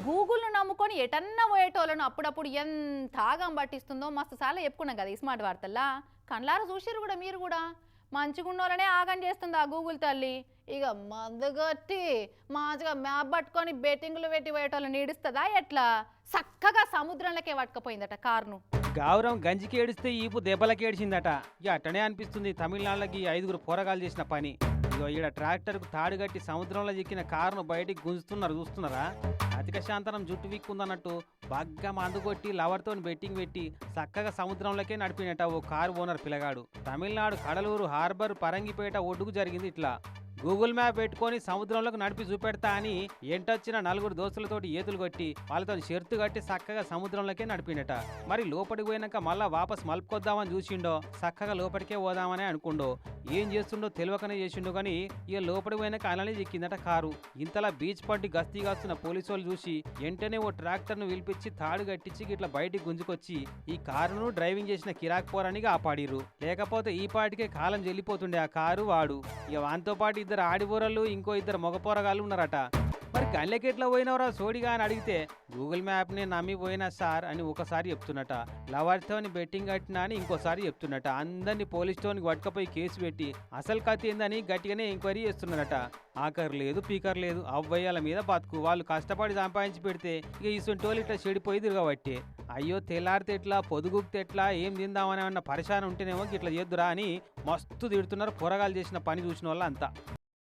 గూగుల్ను నమ్ముకొని ఎటన్నా పోయేటోళ్ళను అప్పుడప్పుడు ఎంత ఆగం పట్టిస్తుందో మస్తు సార్లు చెప్పుకున్నాం కదా ఈ స్మార్ట్ వార్తల్లా. కళ్ళారా చూసిర్రు కూడా మీరు కూడా. మంచిగున్నోళ్ళనే ఆగం చేస్తుంది ఆ గూగుల్ తల్లి. ఇక మందుగొట్టి మంచిగా మ్యాప్ పట్టుకొని బెట్టింగ్లు పెట్టి పోయేటోళ్ళని ఈడుస్తుందా ఎట్లా? చక్కగా సముద్రంలోకే పట్టుకపోయిందట కారును. గౌరవం గంజికి ఏడిస్తే ఈపు దెబ్బలకి ఏడిచిందట. ఇక అట్టనే అనిపిస్తుంది తమిళనాడులకి 5 పోరగాలు చేసిన పని. ఇగో ఈడ ట్రాక్టర్కు తాడు కట్టి సముద్రంలో చిక్కిన కారును బయటికి గుంజుతున్నారు, చూస్తున్నారా? అధిక శాంతనం జుట్టు విక్కుందన్నట్టు బాగా మందుకొట్టి లవర్తో బెట్టింగ్ పెట్టి చక్కగా సముద్రంలోకే నడిపినట ఓ కారు ఓనర్ పిల్లగాడు. తమిళనాడు కడలూరు హార్బర్ పరంగిపేట ఒడ్డుకు జరిగింది ఇట్లా. గూగుల్ మ్యాప్ పెట్టుకొని సముద్రంలోకి నడిపి చూపెడతా అని ఎంటొచ్చిన 4 దోస్తులతోటి ఏతులు కొట్టి వాళ్ళతో షెర్తు కట్టి చక్కగా సముద్రంలోకే నడిపినట. మరి లోపలికి పోయినాక మళ్ళా వాపస్ మలుపుకొద్దామని చూసిండో, చక్కగా లోపలికే పోదామని అనుకుండో, ఏం చేస్తుండో తెలియకనే చేసిండో కానీ ఇక లోపలికి పోయినాక అలానే చిక్కిందట కారు. ఇంతలా బీచ్ పట్టి గస్తీ కాస్తున్న పోలీసు వాళ్ళు చూసి వెంటనే ఓ ట్రాక్టర్ను పిలిపించి తాడు కట్టించి ఇట్లా బయటికి గుంజుకొచ్చి ఈ కారును డ్రైవింగ్ చేసిన కిరాక్ పోరానికి ఆపాడిర్రు. లేకపోతే ఈ పాటికే కాలం చెల్లిపోతుండే ఆ కారు వాడు. ఇక వానితో పాటు 2 ఆడిపోరలు ఇంకో 2 మగ పోరగాళ్ళు ఉన్నారట. మరి గల్లెకి ఎట్లా పోయినవరా సోడిగా అని అడిగితే గూగుల్ మ్యాప్ని నమ్మిపోయినా సార్ అని ఒకసారి చెప్తున్నట. లవర్తోని బెట్టింగ్ కట్టినా అని ఇంకోసారి చెప్తున్నట. అందరినీ పోలీస్ స్టోన్కి పట్టుకపోయి కేసు పెట్టి అసలు కథ ఏందని గట్టిగానే ఎంక్వైరీ చేస్తున్నారట. ఆఖరు లేదు పీకర్ లేదు, అవ్వయ్యాల మీద బతుకు. వాళ్ళు కష్టపడి సంపాదించి పెడితే ఇక ఇసుంటోళ్ళు ఇట్లా చెడిపోయి తిరగబట్టి అయ్యో తెల్లారితే ఎట్లా పొదుగుతే ఎట్లా ఏం తిందామని అన్న పరిశాన ఉంటేనేమో ఇట్లా చేద్దురా అని మస్తు తిడుతున్నారు పోరగాలు చేసిన పని చూసిన వాళ్ళు అంతా.